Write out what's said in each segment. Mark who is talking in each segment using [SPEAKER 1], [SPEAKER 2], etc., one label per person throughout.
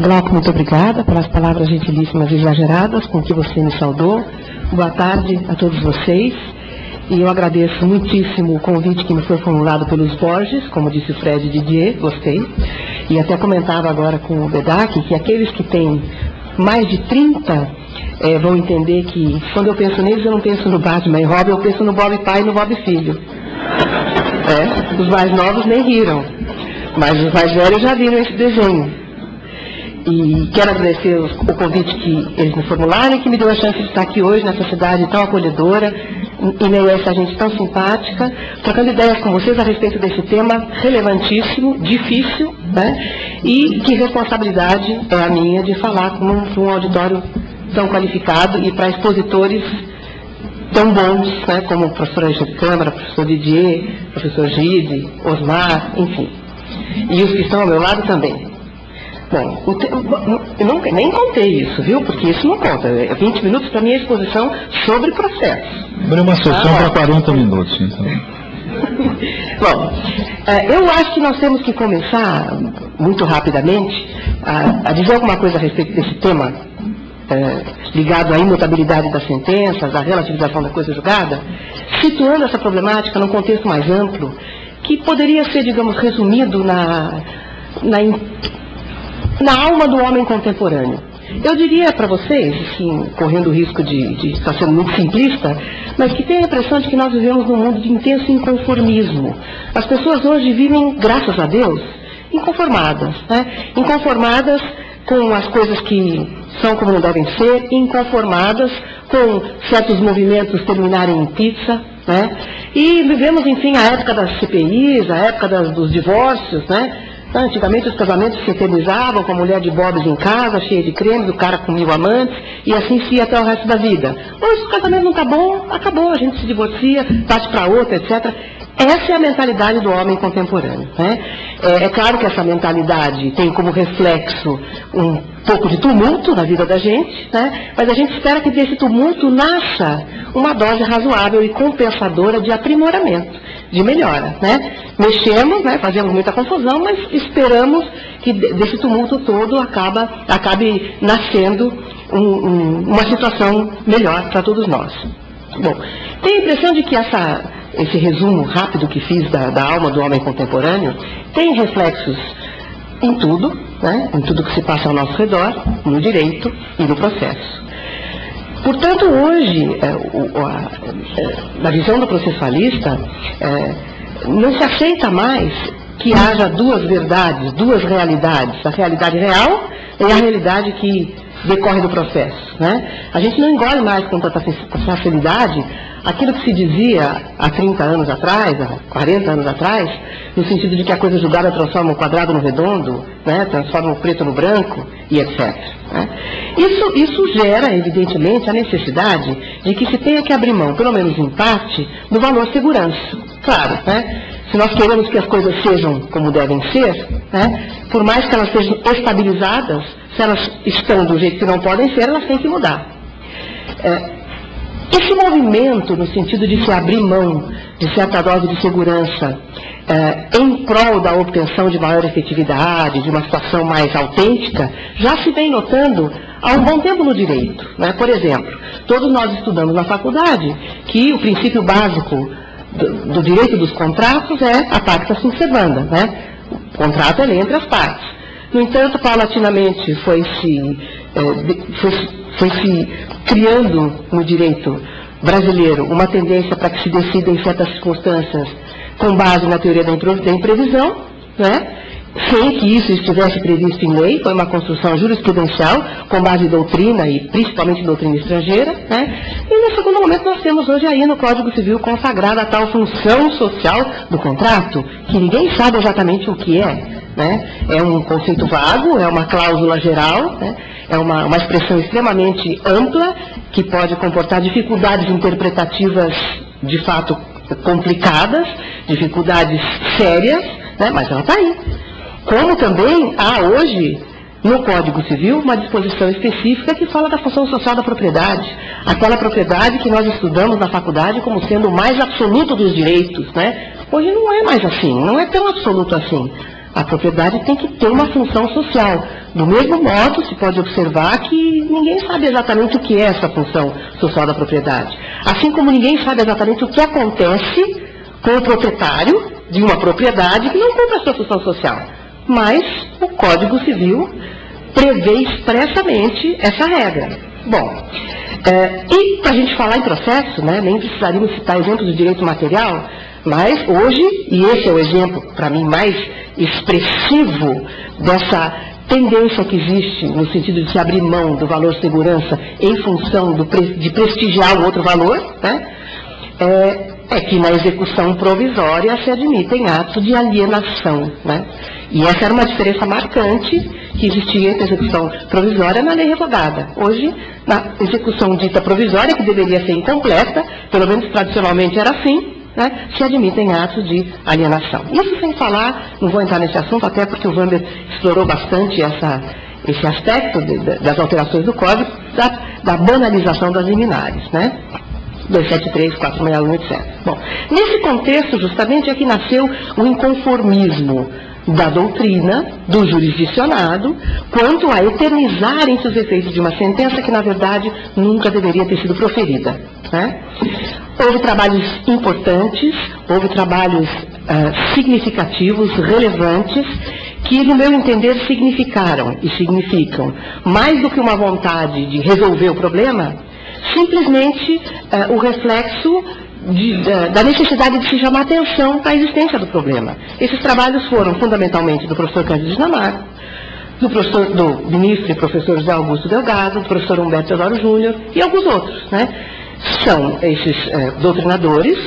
[SPEAKER 1] Glauco, muito obrigada pelas palavras gentilíssimas e exageradas com que você me saudou. Boa tarde a todos vocês. E eu agradeço muitíssimo o convite que me foi formulado pelos Borges, como disse o Fred Didier, gostei. E até comentava agora com o Bedak que aqueles que têm mais de 30 vão entender que quando eu penso neles, eu não penso no Batman e Robin, eu penso no Bob pai e no Bob filho. Os mais novos nem riram, mas os mais velhos já viram esse desenho. E quero agradecer o convite que eles me formularam e que me deu a chance de estar aqui hoje nessa cidade tão acolhedora, e meio a essa gente tão simpática, trocando ideias com vocês a respeito desse tema relevantíssimo, difícil, né? E que responsabilidade é a minha de falar com um auditório tão qualificado e para expositores tão bons, né? Como o professor Alexandre Câmara, o professor Didier, o professor Gide, Osmar, enfim. E os que estão ao meu lado também. Bom, eu nem contei isso, viu? Porque isso não conta. 20 minutos para minha exposição sobre processo.
[SPEAKER 2] Abre uma sessão para 40 minutos, então.
[SPEAKER 1] Bom, eu acho que nós temos que começar, muito rapidamente, a dizer alguma coisa a respeito desse tema, ligado à imutabilidade das sentenças, à relativização da coisa julgada, situando essa problemática num contexto mais amplo, que poderia ser, digamos, resumido na alma do homem contemporâneo. Eu diria para vocês, assim, correndo o risco de estar sendo muito simplista, mas que tem a impressão de que nós vivemos num mundo de intenso inconformismo. As pessoas hoje vivem, graças a Deus, inconformadas, né? Inconformadas com as coisas que são como não devem ser, inconformadas com certos movimentos terminarem em pizza, né? E vivemos, enfim, a época das CPIs, a época dos divórcios, né? Antigamente os casamentos se eternizavam com a mulher de bobs em casa, cheia de cremes, o cara com 1000 amantes, e assim se ia até o resto da vida. Hoje o casamento não está bom, acabou, a gente se divorcia, parte para outra, etc. Essa é a mentalidade do homem contemporâneo, né? É claro que essa mentalidade tem como reflexo um pouco de tumulto na vida da gente, né? Mas a gente espera que desse tumulto nasça uma dose razoável e compensadora de aprimoramento, de melhora, né? Mexemos, né? Fazemos muita confusão, mas esperamos que desse tumulto todo acabe nascendo uma situação melhor para todos nós. Bom, tenho a impressão de que esse resumo rápido que fiz da alma do homem contemporâneo tem reflexos em tudo, né? Em tudo que se passa ao nosso redor, no direito e no processo. Portanto, hoje, na visão do processualista, não se aceita mais que haja duas verdades, duas realidades, a realidade real e a realidade que decorre do processo, né? A gente não engole mais com tanta facilidade aquilo que se dizia há 30 anos atrás, há 40 anos atrás, no sentido de que a coisa julgada transforma o quadrado no redondo, né? Transforma o preto no branco e etc. Né? Isso gera, evidentemente, a necessidade de que se tenha que abrir mão, pelo menos em parte, do valor segurança. Claro, né? Se nós queremos que as coisas sejam como devem ser, né? Por mais que elas sejam estabilizadas, se elas estão do jeito que não podem ser, elas têm que mudar. Esse movimento, no sentido de se abrir mão de certa dose de segurança em prol da obtenção de maior efetividade, de uma situação mais autêntica, já se vem notando há um bom tempo no direito, né? Por exemplo, todos nós estudamos na faculdade que o princípio básico do direito dos contratos é a pacta sunt servanda, né? O contrato é entre as partes. No entanto, paulatinamente foi se criando no direito brasileiro uma tendência para que se decida em certas circunstâncias com base na teoria da imprevisão, né? Sem que isso estivesse previsto em lei, foi uma construção jurisprudencial com base em doutrina e principalmente doutrina estrangeira, né? E no segundo momento nós temos hoje aí no Código Civil consagrada a tal função social do contrato, que ninguém sabe exatamente o que é, né? É um conceito vago, é uma cláusula geral, né? É uma expressão extremamente ampla, que pode comportar dificuldades interpretativas de fato complicadas, dificuldades sérias, né? Mas ela está aí. Como também há hoje, no Código Civil, uma disposição específica que fala da função social da propriedade. Aquela propriedade que nós estudamos na faculdade como sendo o mais absoluto dos direitos, né? Hoje não é mais assim, não é tão absoluto assim. A propriedade tem que ter uma função social. Do mesmo modo, se pode observar que ninguém sabe exatamente o que é essa função social da propriedade. Assim como ninguém sabe exatamente o que acontece com o proprietário de uma propriedade que não cumpre a sua função social. Mas o Código Civil prevê expressamente essa regra. Bom, e para a gente falar em processo, né, nem precisaríamos citar exemplos do direito material, mas hoje, e esse é o exemplo, para mim, mais expressivo dessa tendência que existe no sentido de se abrir mão do valor segurança em função de prestigiar o outro valor, né, é que na execução provisória se admitem atos de alienação, né? E essa era uma diferença marcante que existia entre a execução provisória e na lei revogada. Hoje, na execução dita provisória, que deveria ser incompleta, pelo menos tradicionalmente era assim, né, se admitem atos de alienação. Isso sem falar, não vou entrar nesse assunto, até porque o Wander explorou bastante esse aspecto das alterações do Código, da banalização das liminares, né? 273, 461, etc. Bom, nesse contexto, justamente, é que nasceu o inconformismo da doutrina, do jurisdicionado, quanto a eternizarem-se os efeitos de uma sentença que, na verdade, nunca deveria ter sido proferida, né? Houve trabalhos importantes, houve trabalhos significativos, relevantes, que, no meu entender, significaram e significam mais do que uma vontade de resolver o problema, simplesmente o reflexo da necessidade de se chamar atenção para a existência do problema. Esses trabalhos foram fundamentalmente do professor Cândido Dinamarco, do ministro e professor José Augusto Delgado, do professor Humberto Teodoro Júnior e alguns outros, né? São esses doutrinadores,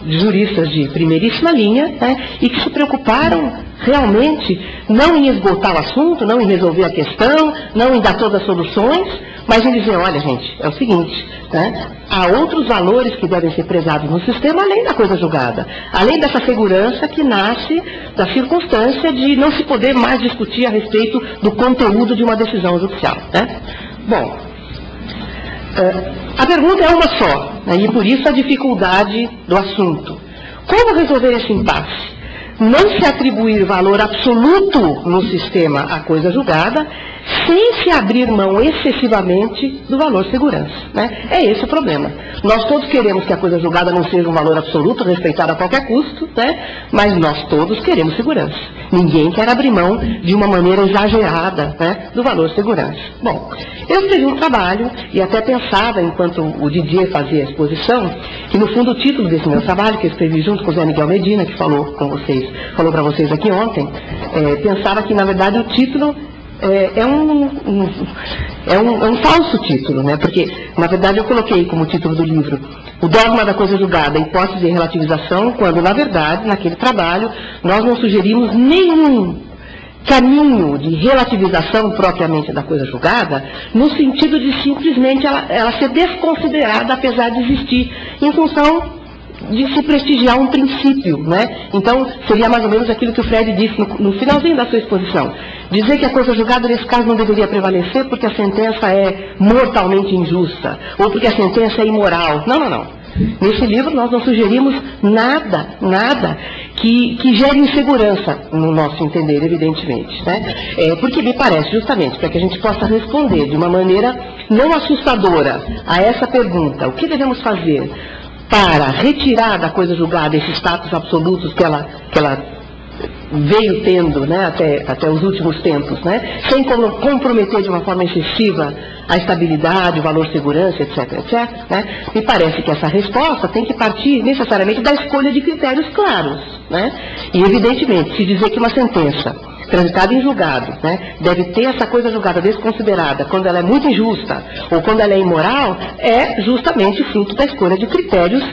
[SPEAKER 1] juristas de primeiríssima linha, né, e que se preocuparam realmente não em esgotar o assunto, não em resolver a questão, não em dar todas as soluções, mas em dizer, olha gente, é o seguinte, né, há outros valores que devem ser prezados no sistema, além da coisa julgada, além dessa segurança que nasce da circunstância de não se poder mais discutir a respeito do conteúdo de uma decisão judicial, né? Bom, a pergunta é uma só, né, e por isso a dificuldade do assunto. Como resolver esse impasse? Não se atribuir valor absoluto no sistema à coisa julgada, sem se abrir mão excessivamente do valor segurança, né? É esse o problema. Nós todos queremos que a coisa julgada não seja um valor absoluto, respeitado a qualquer custo, né? Mas nós todos queremos segurança. Ninguém quer abrir mão de uma maneira exagerada, né, do valor segurança. Bom, eu escrevi um trabalho e até pensava, enquanto o Didier fazia a exposição, que no fundo o título desse meu trabalho, que eu escrevi junto com o Zé Miguel Medina, que falou para vocês aqui ontem, pensava que na verdade o título é um falso título, né? Porque, na verdade, eu coloquei como título do livro o dogma da coisa julgada, a hipótese de relativização, quando, na verdade, naquele trabalho, nós não sugerimos nenhum caminho de relativização propriamente da coisa julgada, no sentido de simplesmente ela ser desconsiderada, apesar de existir, em função de se prestigiar um princípio, né? Então, seria mais ou menos aquilo que o Fred disse no finalzinho da sua exposição. Dizer que a coisa julgada, nesse caso, não deveria prevalecer porque a sentença é mortalmente injusta, ou porque a sentença é imoral. Não, não, não. Nesse livro, nós não sugerimos nada que gere insegurança, no nosso entender, evidentemente, né? Porque me parece, justamente, para que a gente possa responder de uma maneira não assustadora a essa pergunta, o que devemos fazer para retirar da coisa julgada esses status absolutos que ela veio tendo, né, até os últimos tempos, né, sem comprometer de uma forma excessiva a estabilidade, o valor segurança, etc, né, me parece que essa resposta tem que partir necessariamente da escolha de critérios claros, né, e evidentemente, se dizer que uma sentença transitada em julgado, né, deve ter essa coisa julgada desconsiderada quando ela é muito injusta ou quando ela é imoral, é justamente fruto da escolha de critérios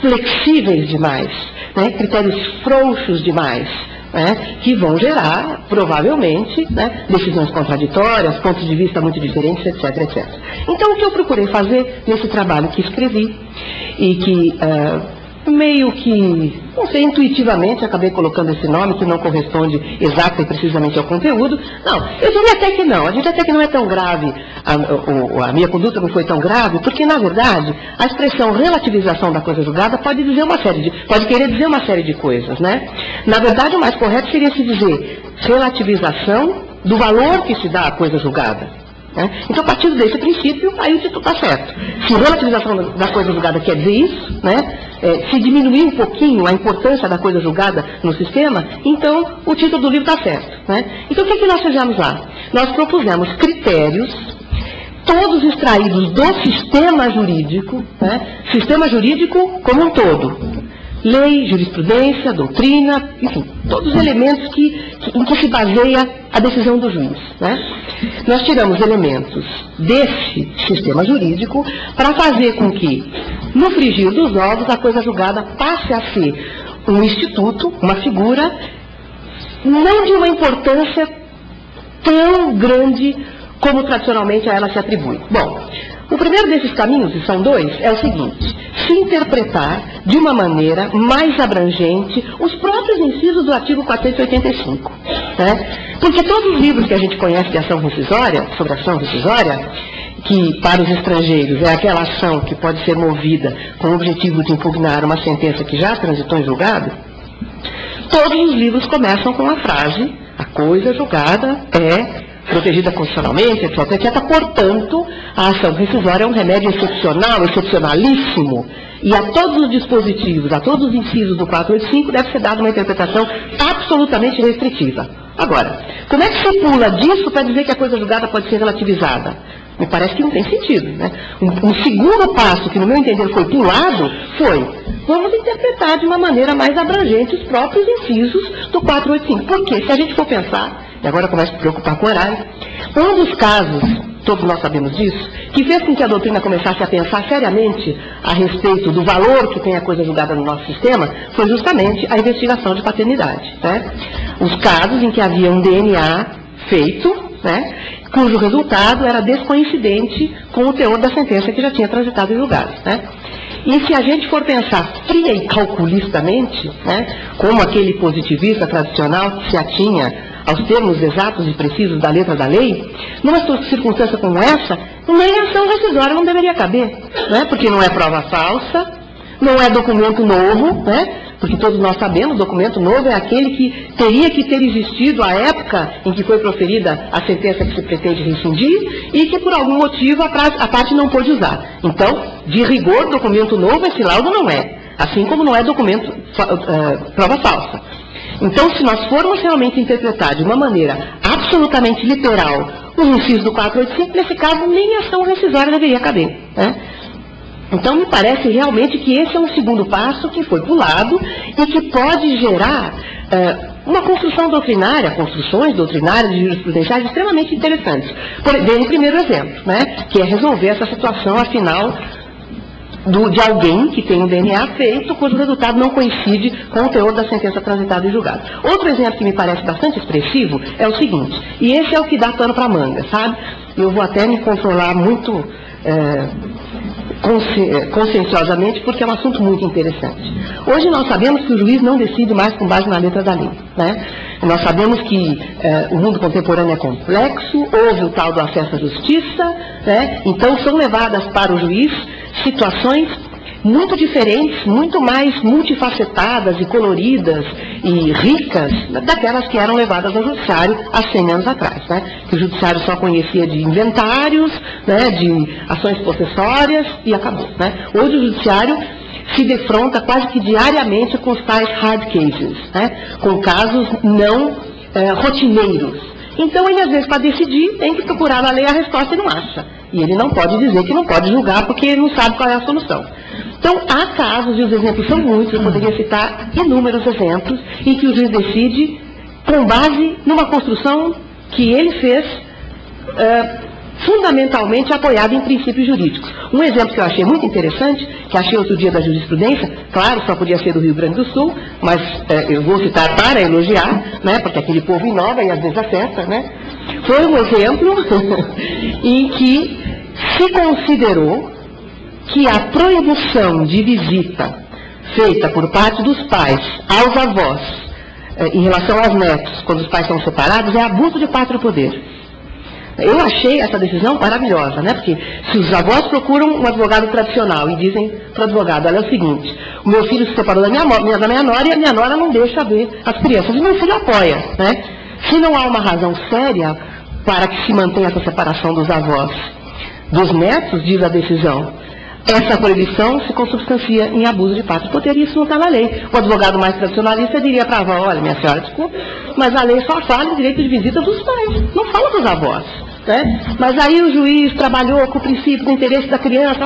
[SPEAKER 1] flexíveis demais, né, critérios frouxos demais, né, que vão gerar, provavelmente, né, decisões contraditórias, pontos de vista muito diferentes, etc. Então, o que eu procurei fazer nesse trabalho que escrevi, e que meio que, não sei, intuitivamente acabei colocando esse nome, que não corresponde exata e precisamente ao conteúdo. Não, eu diria até que não, a gente até que não é tão grave, a minha conduta não foi tão grave, porque, na verdade, a expressão relativização da coisa julgada pode querer dizer uma série de coisas, né? Na verdade, o mais correto seria se dizer relativização do valor que se dá à coisa julgada. Né? Então, a partir desse princípio, aí o título está certo. Se relativização da coisa julgada quer dizer isso, né? Se diminuir um pouquinho a importância da coisa julgada no sistema, então o título do livro está certo. Né? Então, o que nós fizemos lá? Nós propusemos critérios, todos extraídos do sistema jurídico, né? Sistema jurídico como um todo. Lei, jurisprudência, doutrina, enfim, todos os elementos em que se baseia a decisão do juiz. Né? Nós tiramos elementos desse sistema jurídico para fazer com que, no frigir dos ovos, a coisa julgada passe a ser um instituto, uma figura, não de uma importância tão grande como tradicionalmente a ela se atribui. Bom, o primeiro desses caminhos, e são dois, é o seguinte: se interpretar de uma maneira mais abrangente os próprios incisos do artigo 485. Né? Porque todos os livros que a gente conhece de ação rescisória, sobre ação rescisória, que para os estrangeiros é aquela ação que pode ser movida com o objetivo de impugnar uma sentença que já transitou em julgado, todos os livros começam com a frase: a coisa julgada é protegida constitucionalmente, etc, etc. Portanto, a ação rescisória é um remédio excepcional, excepcionalíssimo, e a todos os dispositivos, a todos os incisos do 485 deve ser dada uma interpretação absolutamente restritiva. Agora, como é que se pula disso para dizer que a coisa julgada pode ser relativizada? Me parece que não tem sentido. Né? Um segundo passo que, no meu entender, foi pulado foi: vamos interpretar de uma maneira mais abrangente os próprios incisos do 485. Porque, se a gente for pensar, e agora começo a me preocupar com o horário, um dos casos, todos nós sabemos disso, que fez com que a doutrina começasse a pensar seriamente a respeito do valor que tem a coisa julgada no nosso sistema, foi justamente a investigação de paternidade. Né? Os casos em que havia um DNA feito, né, cujo resultado era descoincidente com o teor da sentença que já tinha transitado em julgado. Né? E se a gente for pensar fria e calculistamente, né, como aquele positivista tradicional que se atinha aos termos exatos e precisos da letra da lei, numa circunstância como essa, nem ação rescisória não deveria caber, né? Porque não é prova falsa, não é documento novo, né? Porque todos nós sabemos, documento novo é aquele que teria que ter existido à época em que foi proferida a sentença que se pretende rescindir e que por algum motivo a parte não pôde usar. Então, de rigor, documento novo, esse laudo não é, assim como não é documento prova falsa. Então, se nós formos realmente interpretar de uma maneira absolutamente literal os incisos do 485, nesse caso, nem ação rescisória deveria caber. Né? Então, me parece realmente que esse é um segundo passo que foi pulado e que pode gerar uma construção doutrinária, construções doutrinárias e jurisprudenciais extremamente interessantes. Dei um primeiro exemplo, né, que é resolver essa situação, afinal, de alguém que tem um DNA feito, cujo resultado não coincide com o teor da sentença transitada e julgada. Outro exemplo que me parece bastante expressivo é o seguinte, e esse é o que dá pano para manga, sabe? Eu vou até me controlar muito conscienciosamente, porque é um assunto muito interessante. Hoje nós sabemos que o juiz não decide mais com base na letra da lei. Né? Nós sabemos que o mundo contemporâneo é complexo, houve o tal do acesso à justiça, né? Então são levadas para o juiz situações muito diferentes, muito mais multifacetadas e coloridas e ricas daquelas que eram levadas ao judiciário há 100 anos atrás. Né? Que o judiciário só conhecia de inventários, né, de ações possessórias e acabou. Né? Hoje o judiciário se defronta quase que diariamente com os tais hard cases, né? Com casos não rotineiros. Então ele às vezes para decidir tem que procurar na lei a resposta e não acha. E ele não pode dizer que não pode julgar porque ele não sabe qual é a solução. Então há casos, e os exemplos são muitos, eu poderia citar inúmeros exemplos, em que o juiz decide com base numa construção que ele fez fundamentalmente apoiado em princípios jurídicos. Um exemplo que eu achei muito interessante, que achei outro dia da jurisprudência, claro, só podia ser do Rio Grande do Sul, mas eu vou citar para elogiar, né, porque aquele povo inova e às vezes acerta, né? Foi um exemplo em que se considerou que a proibição de visita feita por parte dos pais aos avós em relação aos netos, quando os pais são separados, é abuso de pátrio poder. Eu achei essa decisão maravilhosa, né? Porque se os avós procuram um advogado tradicional e dizem para o advogado, olha, é o seguinte, o meu filho se separou da minha nora e a minha nora não deixa ver as crianças, e meu filho apoia, né? Se não há uma razão séria para que se mantenha essa separação dos avós dos netos, diz a decisão, essa proibição se consubstancia em abuso de pátria potestade, e isso não está na lei. O advogado mais tradicionalista diria para a avó, olha, minha senhora, desculpa, mas a lei só fala em direito de visita dos pais, não fala dos avós. Né? Mas aí o juiz trabalhou com o princípio do interesse da criança,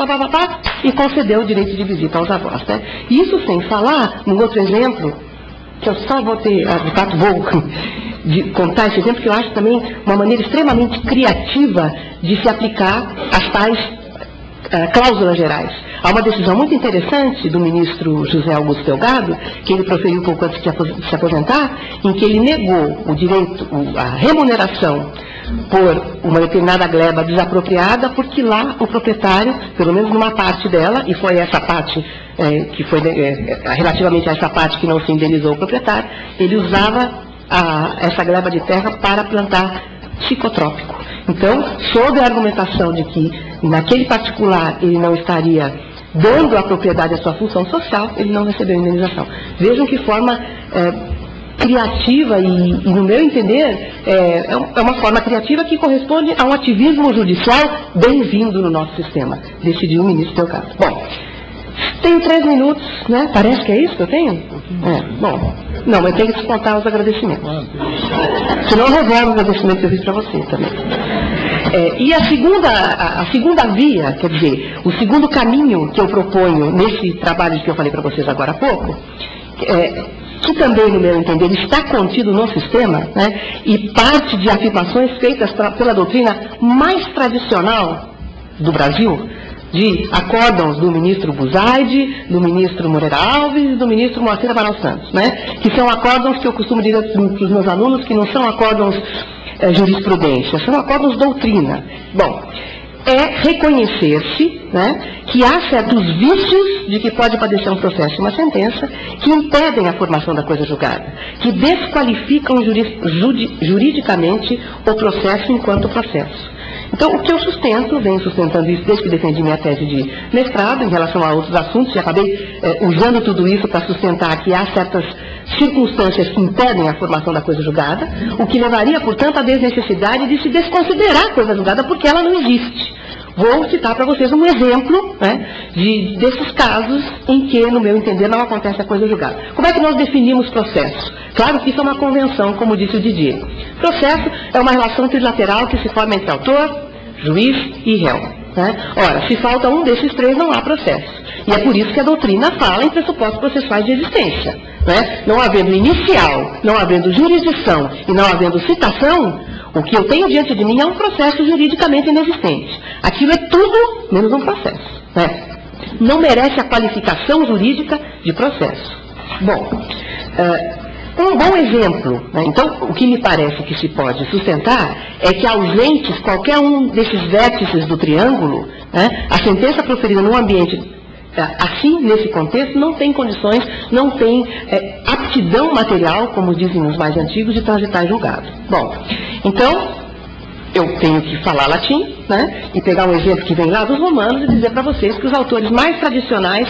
[SPEAKER 1] e concedeu o direito de visita aos avós. Né? Isso sem falar, num outro exemplo, que eu só vou contar esse exemplo, que eu acho também uma maneira extremamente criativa de se aplicar as tais cláusulas gerais. Há uma decisão muito interessante do ministro José Augusto Delgado, que ele proferiu pouco antes de se aposentar, em que ele negou o direito, a remuneração por uma determinada gleba desapropriada, porque lá o proprietário, pelo menos numa parte dela, e foi essa parte que foi relativamente a essa parte que não se indenizou o proprietário, ele usava essa gleba de terra para plantar psicotrópico. Então, sob a argumentação de que naquele particular ele não estaria dando à propriedade a sua função social, ele não recebeu indenização. Vejam que forma criativa e, no meu entender, é uma forma criativa que corresponde a um ativismo judicial bem-vindo no nosso sistema, decidiu o ministro Delgado. Bom, tenho 3 minutos, né? Parece que é isso que eu tenho? Bom, não, mas tenho que descontar os agradecimentos. Senão eu revelo o agradecimento que eu fiz para você também. E a segunda via, quer dizer, o segundo caminho que eu proponho nesse trabalho que eu falei para vocês agora há pouco, que também, no meu entender, está contido no sistema, né, e parte de afirmações feitas pela doutrina mais tradicional do Brasil, de acórdãos do ministro Buzaide, do ministro Moreira Alves e do ministro Moacir Amaral Santos, né, que são acórdãos que eu costumo dizer para os meus alunos que não são acórdãos jurisprudência, são acórdãos doutrina. Bom, é reconhecer-se, né, que há certos vícios de que pode padecer um processo e uma sentença que impedem a formação da coisa julgada, que desqualificam juridicamente o processo enquanto processo. Então, o que eu sustento, venho sustentando isso desde que defendi minha tese de mestrado em relação a outros assuntos, e acabei usando tudo isso para sustentar que há certas circunstâncias que impedem a formação da coisa julgada, o que levaria, portanto, à desnecessidade de se desconsiderar a coisa julgada porque ela não existe. Vou citar para vocês um exemplo, né, desses casos em que, no meu entender, não acontece a coisa julgada. Como é que nós definimos processo? Claro que isso é uma convenção, como disse o Didier. Processo é uma relação trilateral que se forma entre autor, juiz e réu. Né? Ora, se falta um desses três, não há processo. E é por isso que a doutrina fala em pressupostos processuais de existência. Né? Não havendo inicial, não havendo jurisdição e não havendo citação, o que eu tenho diante de mim é um processo juridicamente inexistente. Aquilo é tudo menos um processo. Né? Não merece a qualificação jurídica de processo. Bom, um bom exemplo, né? Então, o que me parece que se pode sustentar é que ausentes qualquer um desses vértices do triângulo, né, a sentença proferida num ambiente assim, nesse contexto, não tem condições, não tem aptidão material, como dizem os mais antigos, de transitar em julgado. Bom, então, eu tenho que falar latim, né, e pegar um exemplo que vem lá dos romanos e dizer para vocês que os autores mais tradicionais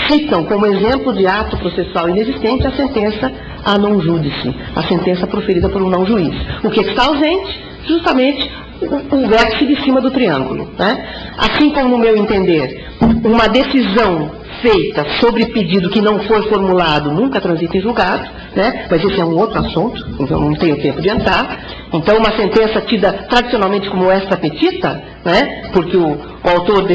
[SPEAKER 1] citam como exemplo de ato processual inexistente a sentença a non judice, a sentença proferida por um não juiz. O que está ausente? Justamente o vértice de cima do triângulo. Né? Assim como, no meu entender, uma decisão feita sobre pedido que não for formulado nunca transita em julgado, né? Mas esse é um outro assunto, então não tenho tempo de entrar. Então, uma sentença tida tradicionalmente como extra petita, né? Porque o autor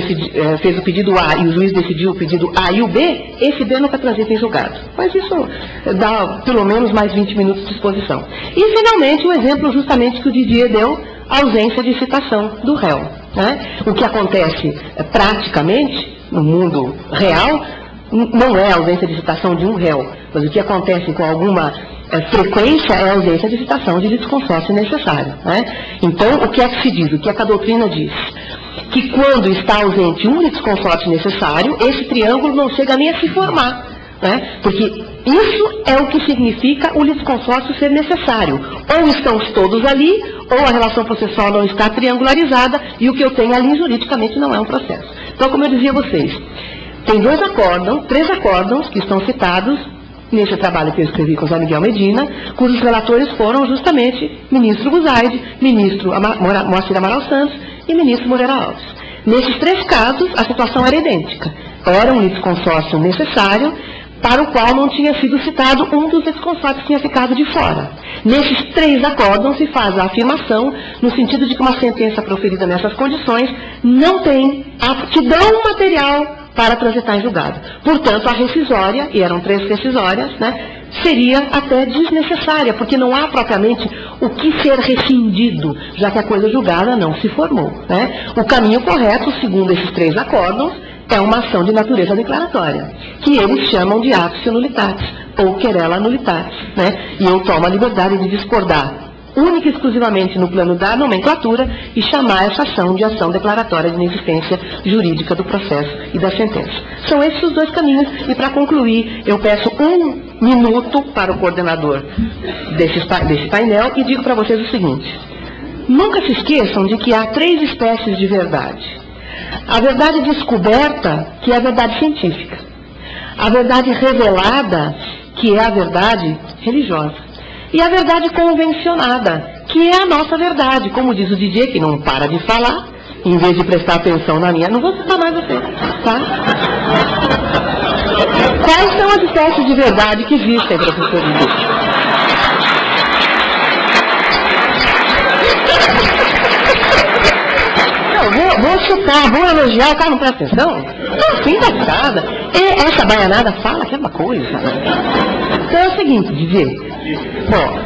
[SPEAKER 1] fez o pedido A e o juiz decidiu o pedido A e o B, esse B nunca transita em julgado. Mas isso dá pelo menos mais 20 minutos de exposição. E, finalmente, o exemplo justamente que o Didier deu, a ausência de citação do réu. Né? O que acontece praticamente no mundo real não é a ausência de citação de um réu, mas o que acontece com alguma frequência é a ausência de citação de litisconsórcio necessário. Né? Então, o que é que se diz? O que é que a doutrina diz? Que quando está ausente um litisconsórcio necessário, esse triângulo não chega nem a se formar. Né? Porque isso é o que significa o litisconsórcio ser necessário. Ou estão todos ali, ou a relação processual não está triangularizada, e o que eu tenho ali juridicamente não é um processo. Então, como eu dizia a vocês, tem 3 acórdãos que estão citados nesse trabalho que eu escrevi com o Zé Miguel Medina, cujos relatores foram justamente ministro Buzaide, ministro Moacir Amaral Santos e ministro Moreira Alves. Nesses 3 casos, a situação era idêntica. Era um litisconsórcio necessário, para o qual não tinha sido citado um dos litisconsórcios que tinha ficado de fora. Nesses 3 acórdãos se faz a afirmação, no sentido de que uma sentença proferida nessas condições não tem aptidão material para transitar em julgado. Portanto, a rescisória, e eram 3 rescisórias, né, seria até desnecessária, porque não há propriamente o que ser rescindido, já que a coisa julgada não se formou, né? O caminho correto, segundo esses 3 acórdãos, é uma ação de natureza declaratória, que eles chamam de actio nullitatis, ou querela nullitatis, né? E eu tomo a liberdade de discordar única e exclusivamente no plano da nomenclatura e chamar essa ação de ação declaratória de inexistência jurídica do processo e da sentença. São esses os 2 caminhos, e para concluir, eu peço 1 minuto para o coordenador desse painel e digo para vocês o seguinte: nunca se esqueçam de que há 3 espécies de verdade. A verdade descoberta, que é a verdade científica. A verdade revelada, que é a verdade religiosa. E a verdade convencionada, que é a nossa verdade. Como diz o DJ, que não para de falar, em vez de prestar atenção na minha, não vou citar mais você, tá? Quais são as espécies de verdade que existem, professor DJ? Vou chutar, vou elogiar, o cara não presta atenção? No fim da casa. E essa baianada fala que é uma coisa. Então é o seguinte, DJ. Bom,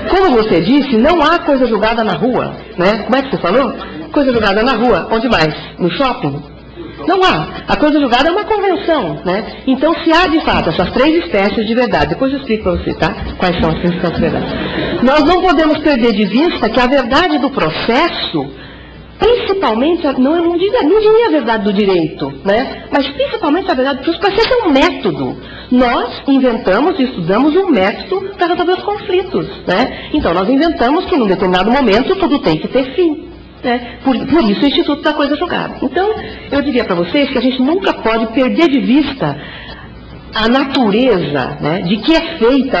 [SPEAKER 1] como você disse, não há coisa julgada na rua, né? Como é que você falou? Coisa julgada na rua. Onde mais? No shopping? Não há. A coisa julgada é uma convenção, né? Então, se há de fato essas 3 espécies de verdade, depois eu explico para você, tá? Quais são as 3 espécies de verdade. Nós não podemos perder de vista que a verdade do processo, principalmente, não diria a verdade do direito, né? Mas principalmente a verdade do processo é um método. Nós inventamos e estudamos um método para resolver os conflitos, né? Então, nós inventamos que, num determinado momento, tudo tem que ter fim, né? Por isso, o Instituto da Coisa Julgada. Então, eu diria para vocês que a gente nunca pode perder de vista a natureza, né, de que é feita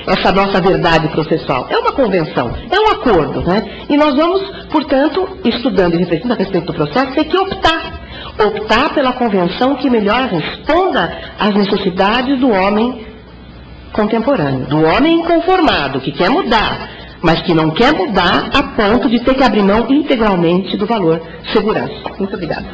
[SPEAKER 1] essa nossa verdade processual. É uma convenção, é um acordo, né? E nós vamos, portanto, estudando e refletindo a respeito do processo, ter que optar pela convenção que melhor responda às necessidades do homem contemporâneo, do homem inconformado, que quer mudar, mas que não quer mudar a ponto de ter que abrir mão integralmente do valor segurança. Muito obrigada.